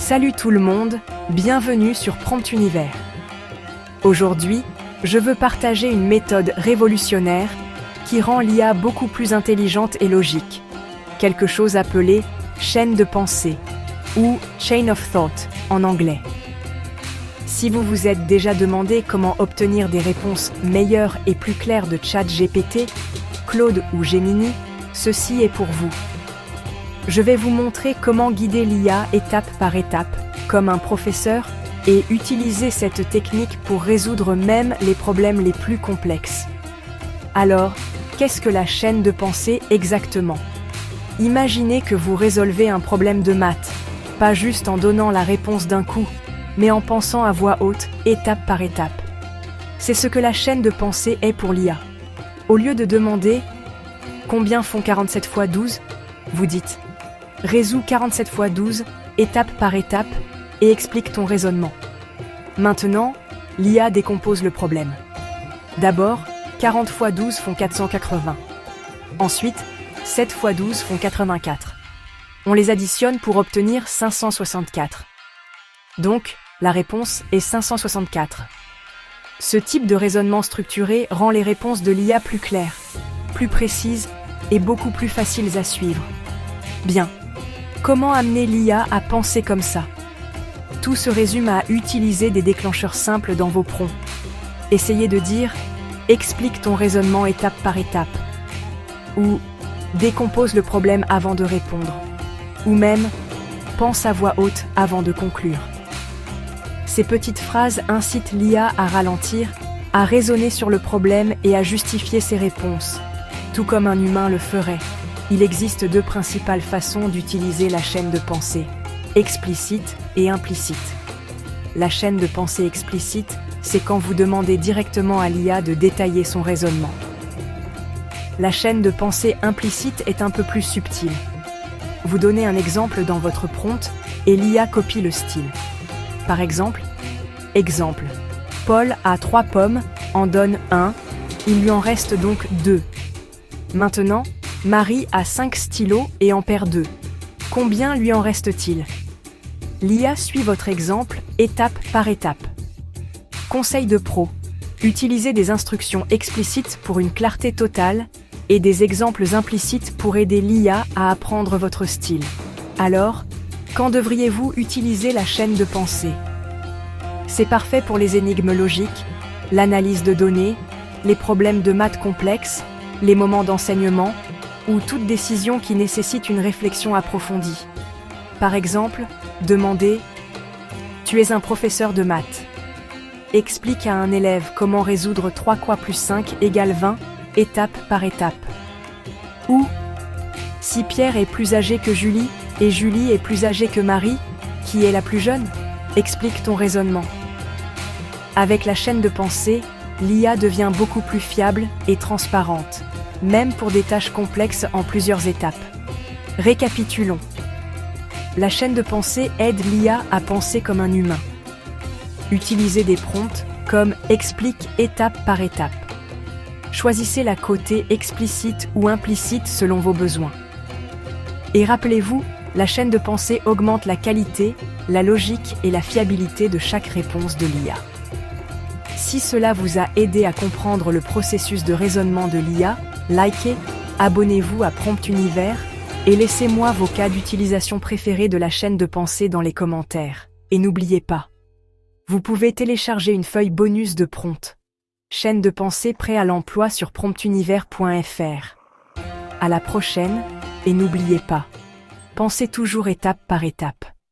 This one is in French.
Salut tout le monde, bienvenue sur Prompt Univers. Aujourd'hui, je veux partager une méthode révolutionnaire qui rend l'IA beaucoup plus intelligente et logique. Quelque chose appelé chaîne de pensée, ou chain of thought en anglais. Si vous vous êtes déjà demandé comment obtenir des réponses meilleures et plus claires de ChatGPT, Claude ou Gemini, ceci est pour vous. Je vais vous montrer comment guider l'IA étape par étape, comme un professeur, et utiliser cette technique pour résoudre même les problèmes les plus complexes. Alors, qu'est-ce que la chaîne de pensée exactement ? Imaginez que vous résolvez un problème de maths, pas juste en donnant la réponse d'un coup, mais en pensant à voix haute, étape par étape. C'est ce que la chaîne de pensée est pour l'IA. Au lieu de demander « Combien font 47 fois 12 ?», vous dites « Résous 47 fois 12, étape par étape, et explique ton raisonnement. » Maintenant, l'IA décompose le problème. D'abord, 40 fois 12 font 480. Ensuite, 7 fois 12 font 84. On les additionne pour obtenir 564. Donc, la réponse est 564. Ce type de raisonnement structuré rend les réponses de l'IA plus claires, plus précises et beaucoup plus faciles à suivre. Bien. Comment amener l'IA à penser comme ça ? Tout se résume à utiliser des déclencheurs simples dans vos prompts. Essayez de dire « Explique ton raisonnement étape par étape » ou « Décompose le problème avant de répondre » ou même « Pense à voix haute avant de conclure ». Ces petites phrases incitent l'IA à ralentir, à raisonner sur le problème et à justifier ses réponses, tout comme un humain le ferait. Il existe deux principales façons d'utiliser la chaîne de pensée, explicite et implicite. La chaîne de pensée explicite, c'est quand vous demandez directement à l'IA de détailler son raisonnement. La chaîne de pensée implicite est un peu plus subtile. Vous donnez un exemple dans votre prompt et l'IA copie le style. Par exemple, Paul a 3 pommes, en donne 1, il lui en reste donc 2. Maintenant, Marie a 5 stylos et en perd 2. Combien lui en reste-t-il ? L'IA suit votre exemple étape par étape. Conseil de pro. Utilisez des instructions explicites pour une clarté totale et des exemples implicites pour aider l'IA à apprendre votre style. Alors, quand devriez-vous utiliser la chaîne de pensée ? C'est parfait pour les énigmes logiques, l'analyse de données, les problèmes de maths complexes, les moments d'enseignement ou toute décision qui nécessite une réflexion approfondie. Par exemple, demandez « Tu es un professeur de maths. Explique à un élève comment résoudre 3 quoi plus 5 égale 20, étape par étape. » Ou « Si Pierre est plus âgé que Julie et Julie est plus âgée que Marie, qui est la plus jeune ? Explique ton raisonnement. » Avec la chaîne de pensée, l'IA devient beaucoup plus fiable et transparente, même pour des tâches complexes en plusieurs étapes. Récapitulons. La chaîne de pensée aide l'IA à penser comme un humain. Utilisez des prompts comme « Explique étape par étape ». Choisissez la côté explicite ou implicite selon vos besoins. Et rappelez-vous, la chaîne de pensée augmente la qualité, la logique et la fiabilité de chaque réponse de l'IA. Si cela vous a aidé à comprendre le processus de raisonnement de l'IA, likez, abonnez-vous à Prompt Univers et laissez-moi vos cas d'utilisation préférés de la chaîne de pensée dans les commentaires. Et n'oubliez pas, vous pouvez télécharger une feuille bonus de prompt. Chaîne de pensée prêt à l'emploi sur promptunivers.fr. À la prochaine, et n'oubliez pas, pensez toujours étape par étape.